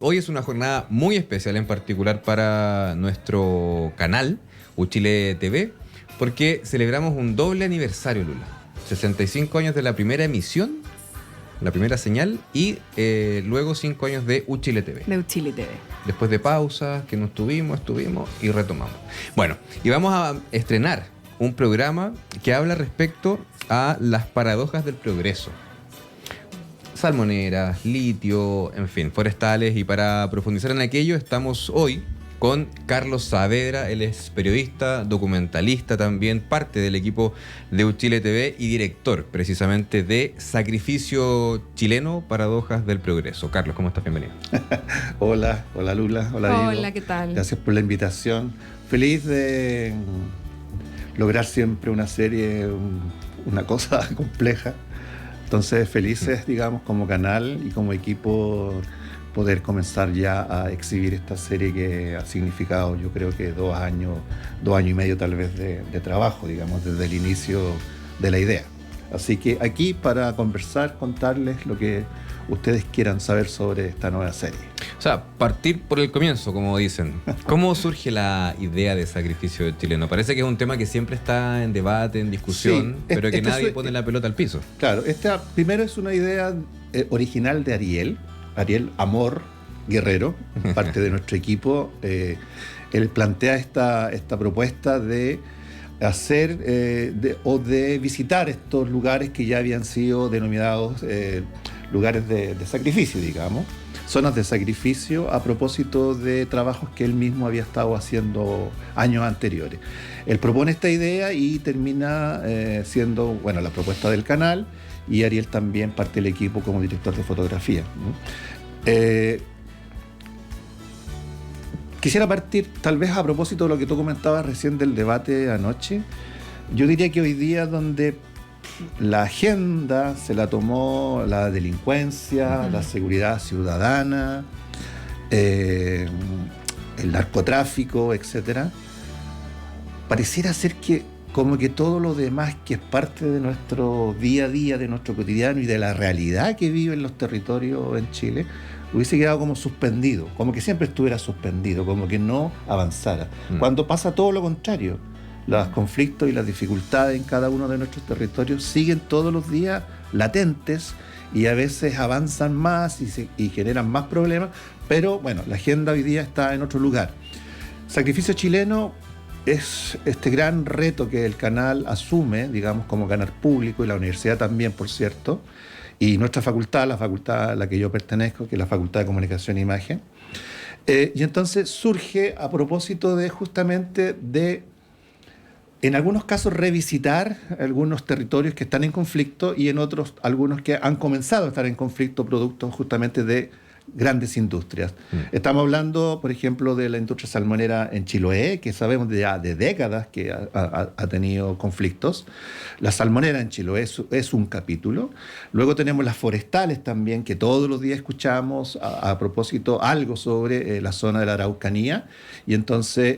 Hoy es una jornada muy especial, en particular para nuestro canal, Uchile TV, porque celebramos un doble aniversario, Lula. 65 años de la primera emisión, la primera señal, y luego 5 años de Uchile TV. De Uchile TV. Después de pausas que nos estuvimos y retomamos. Bueno, y vamos a estrenar un programa que habla respecto a las paradojas del progreso. Salmoneras, litio, en fin, forestales. Y para profundizar en aquello estamos hoy con Carlos Saavedra. Él es periodista, documentalista también, parte del equipo de Uchile TV y director precisamente de Sacrificio Chileno, Paradojas del Progreso. Carlos, ¿cómo estás? Bienvenido. Hola Lula, hola Diego. Hola, ¿qué tal? Gracias por la invitación. Feliz de lograr siempre una serie, una cosa compleja. Entonces, felices, digamos, como canal y como equipo, poder comenzar ya a exhibir esta serie que ha significado, yo creo que 2 años y medio tal vez de trabajo, digamos, desde el inicio de la idea. Así que aquí para conversar, contarles lo que ustedes quieran saber sobre esta nueva serie. O sea, partir por el comienzo, como dicen. ¿Cómo surge la idea de Sacrificio Chileno? Parece que es un tema que siempre está en debate, en discusión, Sí, pero que nadie pone la pelota al piso. Claro, esta primero es una idea original de Ariel Amor Guerrero, parte de nuestro equipo. Él plantea esta propuesta de hacer de visitar estos lugares que ya habían sido denominados lugares de sacrificio, digamos, zonas de sacrificio, a propósito de trabajos que él mismo había estado haciendo años anteriores. Él propone esta idea y termina siendo, bueno, la propuesta del canal, y Ariel también parte del equipo como director de fotografía, ¿no? Quisiera partir, tal vez a propósito de lo que tú comentabas recién del debate anoche. Yo diría que hoy día, donde la agenda se la tomó la delincuencia, la seguridad ciudadana, el narcotráfico, etcétera, pareciera ser que como que todo lo demás que es parte de nuestro día a día, de nuestro cotidiano y de la realidad que viven los territorios en Chile, hubiese quedado como suspendido, como que siempre estuviera suspendido, como que no avanzara. Cuando pasa todo lo contrario. Los conflictos y las dificultades en cada uno de nuestros territorios siguen todos los días latentes y a veces avanzan más y generan más problemas, pero bueno, la agenda hoy día está en otro lugar. Sacrificio Chileno es este gran reto que el canal asume, digamos, como canal público, y la universidad también, por cierto, y nuestra facultad, la facultad a la que yo pertenezco, que es la Facultad de Comunicación e Imagen. Y entonces surge a propósito de justamente de, en algunos casos, revisitar algunos territorios que están en conflicto, y en otros algunos que han comenzado a estar en conflicto producto justamente de grandes industrias. Estamos hablando, por ejemplo, de la industria salmonera en Chiloé, que sabemos ya de décadas que ha tenido conflictos. La salmonera en Chiloé es un capítulo. Luego tenemos las forestales también, que todos los días escuchamos a propósito algo sobre la zona de la Araucanía, y entonces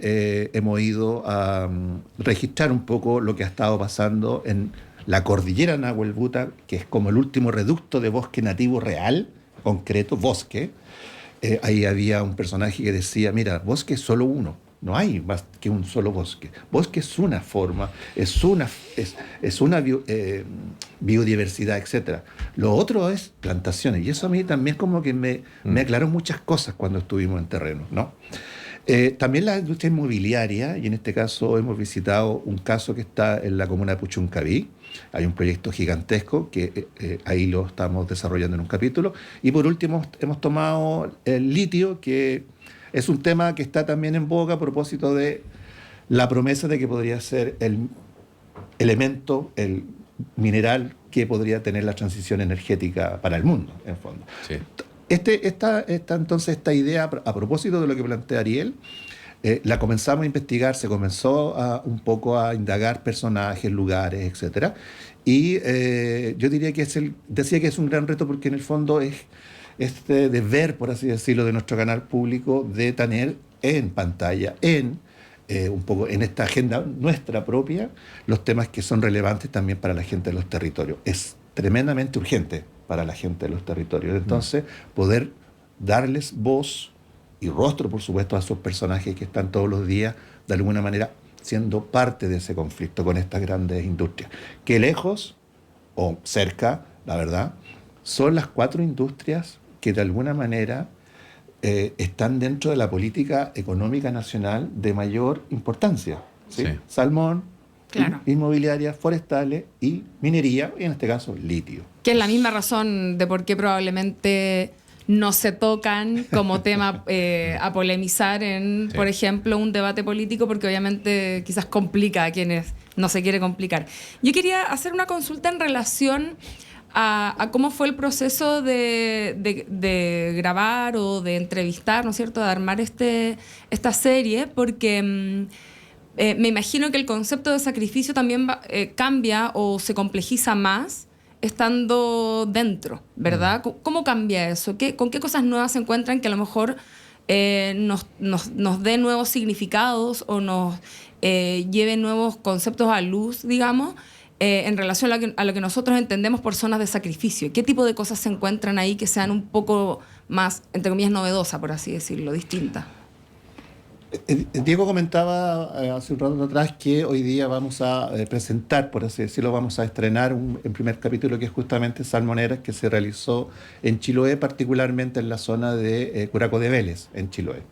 hemos ido a registrar un poco lo que ha estado pasando en la cordillera Nahuelbuta, que es como el último reducto de bosque nativo real, concreto, bosque. Ahí había un personaje que decía, mira, bosque es solo uno, no hay más que un solo bosque. Bosque es una forma, es una biodiversidad, etc. Lo otro es plantaciones, y eso a mí también como que me aclaró muchas cosas cuando estuvimos en terreno, ¿no? También la industria inmobiliaria, y en este caso hemos visitado un caso que está en la comuna de Puchuncaví. Hay un proyecto gigantesco que ahí lo estamos desarrollando en un capítulo. Y por último hemos tomado el litio, que es un tema que está también en boga a propósito de la promesa de que podría ser el elemento, el mineral que podría tener la transición energética para el mundo, en fondo. Sí. Entonces, esta idea, a propósito de lo que plantea Ariel, la comenzamos a investigar, se comenzó un poco a indagar personajes, lugares, etc. Y yo diría que decía que es un gran reto, porque en el fondo es este deber, por así decirlo, de nuestro canal público, de tener en pantalla, un poco en esta agenda nuestra propia, los temas que son relevantes también para la gente de los territorios. Es tremendamente urgente para la gente de los territorios. Entonces, poder darles voz y rostro, por supuesto, a esos personajes que están todos los días, de alguna manera, siendo parte de ese conflicto con estas grandes industrias. Que lejos o cerca, la verdad, son las 4 industrias que de alguna manera están dentro de la política económica nacional de mayor importancia. ¿Sí? Sí. Salmón, Claro. inmobiliarias, forestales y minería, y en este caso litio. Que es la misma razón de por qué probablemente no se tocan como tema a polemizar en, Sí. por ejemplo, un debate político, porque obviamente quizás complica a quienes no se quiere complicar. Yo quería hacer una consulta en relación a cómo fue el proceso de grabar o de entrevistar, ¿no es cierto?, de armar esta serie, porque me imagino que el concepto de sacrificio también cambia o se complejiza más estando dentro, ¿verdad? ¿Cómo cambia eso? ¿Con qué cosas nuevas se encuentran que a lo mejor nos dé nuevos significados o nos lleve nuevos conceptos a luz, digamos, en relación a lo que nosotros entendemos por zonas de sacrificio? ¿Qué tipo de cosas se encuentran ahí que sean un poco más, entre comillas, novedosas, por así decirlo, distintas? Diego comentaba hace un rato atrás que hoy día vamos a presentar, por así decirlo, vamos a estrenar el primer capítulo, que es justamente Salmoneras, que se realizó en Chiloé, particularmente en la zona de Curaco de Vélez, en Chiloé.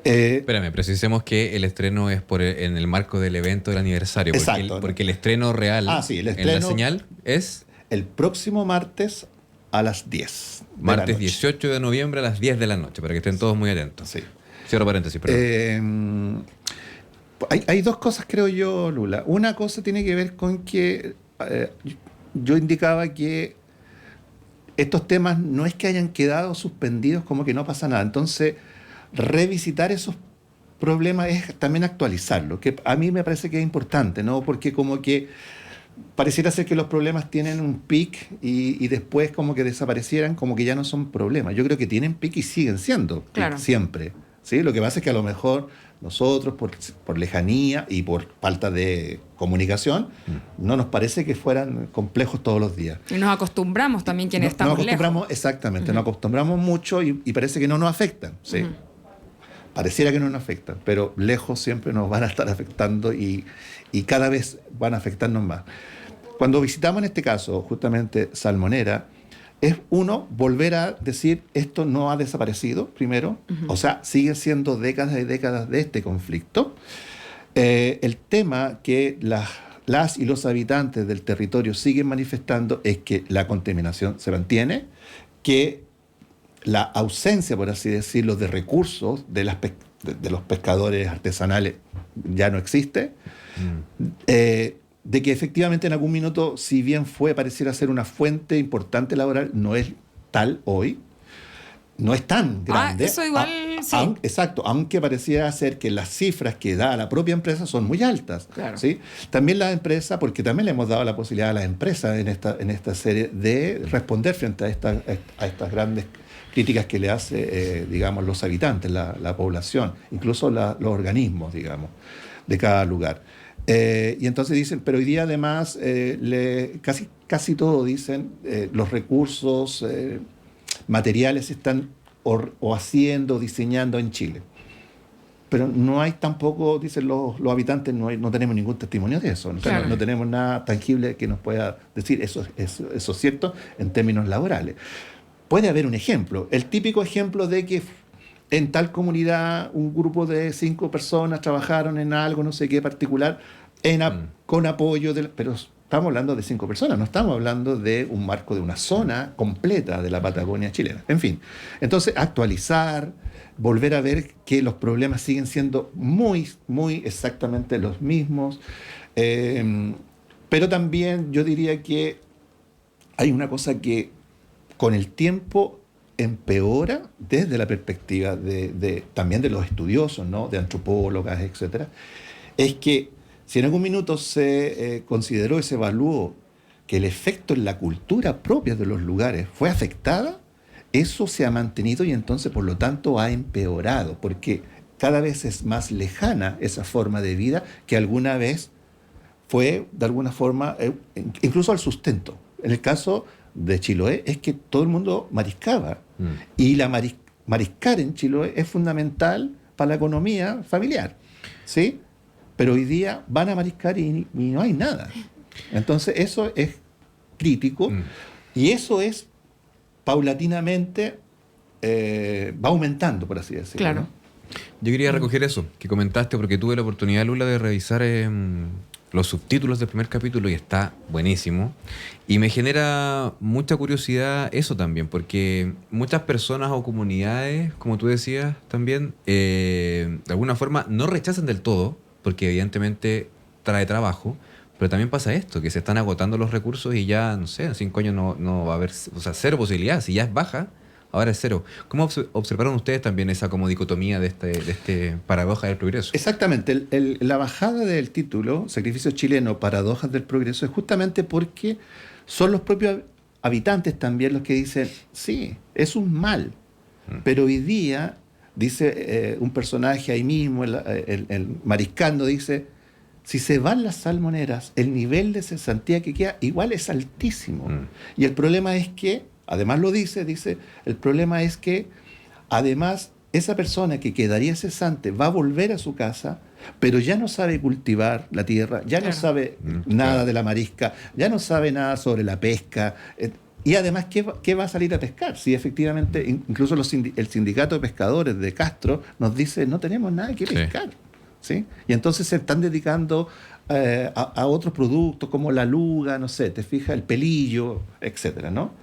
Espérame, precisemos que el estreno es en el marco del evento del aniversario. Exacto. Porque el estreno real Sí, el en la estreno señal es el próximo martes a las 10 de la martes noche. 18 de noviembre a las 10 de la noche, para que estén todos muy atentos. Sí. Cierro paréntesis, perdón. Hay 2 cosas, creo yo, Lula. Una cosa tiene que ver con que yo indicaba que estos temas no es que hayan quedado suspendidos, como que no pasa nada. Entonces, revisitar esos problemas es también actualizarlo, que a mí me parece que es importante, ¿no? Porque como que pareciera ser que los problemas tienen un pic y después como que desaparecieran, como que ya no son problemas. Yo creo que tienen pic y siguen siendo pic, Claro. siempre. ¿Sí? Lo que pasa es que a lo mejor nosotros, por lejanía y por falta de comunicación, no nos parece que fueran complejos todos los días. Y nos acostumbramos también quienes Nos estamos acostumbramos, lejos. exactamente, nos acostumbramos mucho y parece que no nos afectan. ¿sí? Pareciera que no nos afectan, pero lejos siempre nos van a estar afectando y cada vez van a afectarnos más. Cuando visitamos en este caso justamente Salmonera, es volver a decir esto no ha desaparecido, primero, o sea, sigue siendo décadas y décadas de este conflicto. El tema que las y los habitantes del territorio siguen manifestando es que la contaminación se mantiene, que la ausencia, por así decirlo, de recursos de los pescadores artesanales ya no existe, de que efectivamente en algún minuto, si bien pareciera ser una fuente importante laboral, no es tal hoy, no es tan grande. Eso igual, sí. Exacto, aunque pareciera ser que las cifras que da la propia empresa son muy altas. Claro. ¿sí? También la empresa, porque también le hemos dado la posibilidad a las empresas en esta serie de responder frente a estas grandes críticas que le hace, digamos, los habitantes, la población, incluso los organismos, digamos, de cada lugar. Y entonces dicen, pero hoy día además casi todo dicen, los recursos materiales se están haciendo, diseñando en Chile. Pero no hay tampoco, dicen los habitantes, no tenemos ningún testimonio de eso. Claro. No tenemos nada tangible que nos pueda decir eso es cierto en términos laborales. Puede haber un ejemplo, el típico ejemplo de que en tal comunidad un grupo de 5 personas trabajaron en algo, no sé qué particular, con apoyo, pero estamos hablando de 5 personas, no estamos hablando de un marco de una zona completa de la Patagonia chilena. En fin, entonces actualizar, volver a ver que los problemas siguen siendo muy, muy exactamente los mismos, pero también yo diría que hay una cosa que con el tiempo empeora desde la perspectiva también de los estudiosos, ¿no? De antropólogas, etcétera, es que si en algún minuto se consideró, se evaluó que el efecto en la cultura propia de los lugares fue afectada, eso se ha mantenido y entonces por lo tanto ha empeorado, porque cada vez es más lejana esa forma de vida que alguna vez fue de alguna forma incluso al sustento. En el caso de Chiloé es que todo el mundo mariscaba. Y mariscar en Chiloé es fundamental para la economía familiar, ¿sí? Pero hoy día van a mariscar y no hay nada. Entonces eso es crítico y eso es paulatinamente va aumentando, por así decirlo. Claro. ¿no? Yo quería recoger eso que comentaste porque tuve la oportunidad, Lula, de revisar los subtítulos del primer capítulo y está buenísimo. Y me genera mucha curiosidad eso también, porque muchas personas o comunidades, como tú decías también, de alguna forma no rechazan del todo, porque evidentemente trae trabajo, pero también pasa esto, que se están agotando los recursos y ya, no sé, en 5 años no va a haber, o sea, cero posibilidad. Si ya es baja, ahora es cero. ¿Cómo observaron ustedes también esa como dicotomía de este paradoja del progreso? Exactamente. La bajada del título, Sacrificio Chileno, Paradojas del Progreso, es justamente porque son los propios habitantes también los que dicen, sí, es un mal. Pero hoy día, dice un personaje ahí mismo, el mariscando, dice, si se van las salmoneras, el nivel de cesantía que queda igual es altísimo. Y el problema es que, además lo dice, el problema es que además esa persona que quedaría cesante va a volver a su casa, pero ya no sabe cultivar la tierra, ya no sabe nada de la marisca, ya no sabe nada sobre la pesca. Y además, ¿qué va a salir a pescar? Si efectivamente, incluso el sindicato de pescadores de Castro nos dice, no tenemos nada que pescar. ¿Sí? Y entonces se están dedicando a otros productos como la luga, no sé, te fijas, el pelillo, etcétera, ¿no?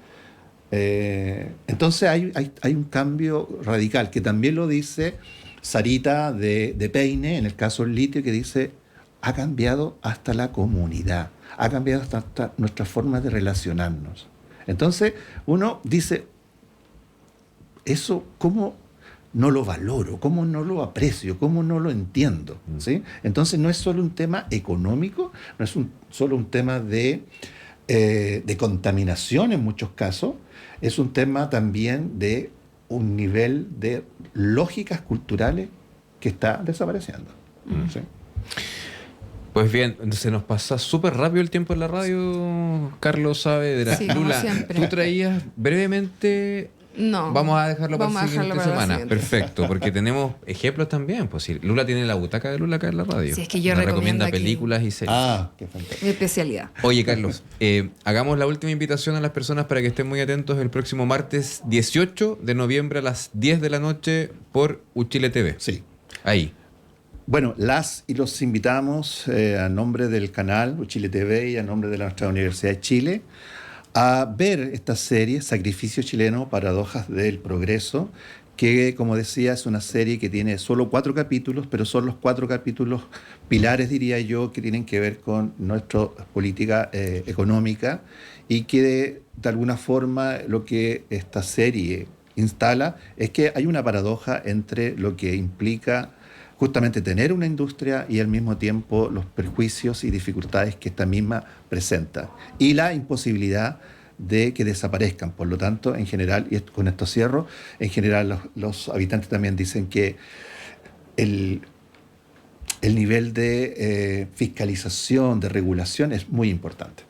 Entonces hay un cambio radical, que también lo dice Sarita de Peine, en el caso del litio, que dice, ha cambiado hasta la comunidad, ha cambiado hasta nuestra forma de relacionarnos. Entonces uno dice, eso, ¿cómo no lo valoro? ¿Cómo no lo aprecio? ¿Cómo no lo entiendo? ¿Sí? Entonces no es solo un tema económico, no es solo un tema de contaminación en muchos casos, es un tema también de un nivel de lógicas culturales que está desapareciendo. ¿Sí? Pues bien, se nos pasa súper rápido el tiempo en la radio, Carlos Saavedra. Sí, Lula, como siempre. tú traías brevemente... No. Vamos a dejarlo para Vamos la a dejarlo siguiente para la semana. siguiente. Perfecto, porque tenemos ejemplos también. Pues si Lula tiene la butaca de Lula acá en la radio. Sí, es que yo nos recomiendo recomienda aquí. películas y series. Qué fantástico. Mi especialidad. Oye, Carlos, hagamos la última invitación a las personas para que estén muy atentos el próximo martes 18 de noviembre a las 10 de la noche por Uchile TV. Sí. Ahí. Bueno, las y los invitamos a nombre del canal Uchile TV y a nombre de nuestra Universidad de Chile a ver esta serie, Sacrificio Chileno, Paradojas del Progreso, que, como decía, es una serie que tiene solo 4 capítulos, pero son los 4 capítulos pilares, diría yo, que tienen que ver con nuestra política económica y que, de alguna forma, lo que esta serie instala es que hay una paradoja entre lo que implica justamente tener una industria y al mismo tiempo los perjuicios y dificultades que esta misma presenta y la imposibilidad de que desaparezcan. Por lo tanto, en general, y con esto cierro, en general los habitantes también dicen que el nivel de fiscalización, de regulación es muy importante.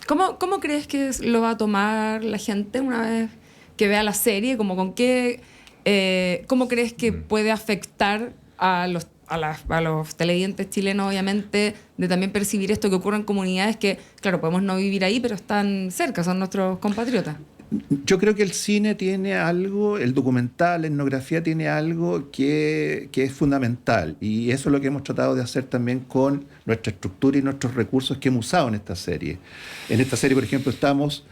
¿Cómo crees que lo va a tomar la gente una vez que vea la serie? ¿Cómo crees que puede afectar a los televidentes chilenos, obviamente, de también percibir esto que ocurre en comunidades que, claro, podemos no vivir ahí, pero están cerca, son nuestros compatriotas? Yo creo que el cine tiene algo, el documental, la etnografía tiene algo que es fundamental, y eso es lo que hemos tratado de hacer también con nuestra estructura y nuestros recursos que hemos usado en esta serie. En esta serie, por ejemplo, estamos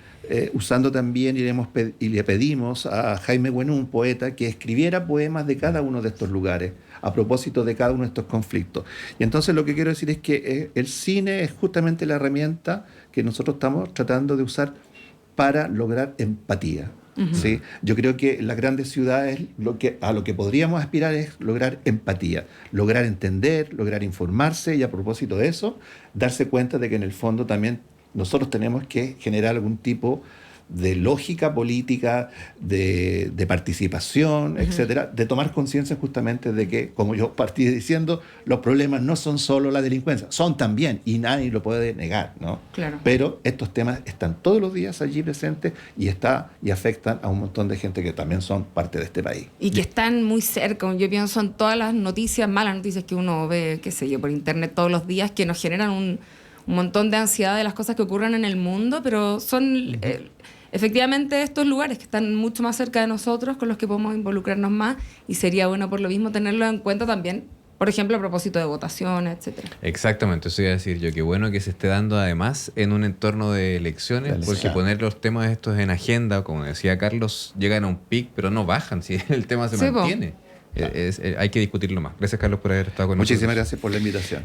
usando también y le pedimos a Jaime Buenú, un poeta, que escribiera poemas de cada uno de estos lugares a propósito de cada uno de estos conflictos. Y entonces lo que quiero decir es que el cine es justamente la herramienta que nosotros estamos tratando de usar para lograr empatía. ¿Sí? Yo creo que las grandes ciudades a lo que podríamos aspirar es lograr empatía, lograr entender, lograr informarse y, a propósito de eso, darse cuenta de que en el fondo también nosotros tenemos que generar algún tipo de lógica política, de participación, etcétera, de tomar conciencia justamente de que, como yo partí diciendo, los problemas no son solo la delincuencia, son también, y nadie lo puede negar, ¿no? Claro. Pero estos temas están todos los días allí presentes y afectan a un montón de gente que también son parte de este país. Y que están muy cerca. Yo pienso en todas las noticias, malas noticias que uno ve, qué sé yo, por internet todos los días, que nos generan un montón de ansiedad de las cosas que ocurren en el mundo, pero son efectivamente estos lugares que están mucho más cerca de nosotros, con los que podemos involucrarnos más, y sería bueno por lo mismo tenerlo en cuenta también, por ejemplo, a propósito de votaciones, etcétera. Exactamente, eso iba a decir yo. Qué bueno que se esté dando además en un entorno de elecciones, porque poner los temas estos en agenda, como decía Carlos, llegan a un pic, pero no bajan, si el tema se mantiene. Hay que discutirlo más. Gracias, Carlos, por haber estado con nosotros. Muchísimas gracias por la invitación.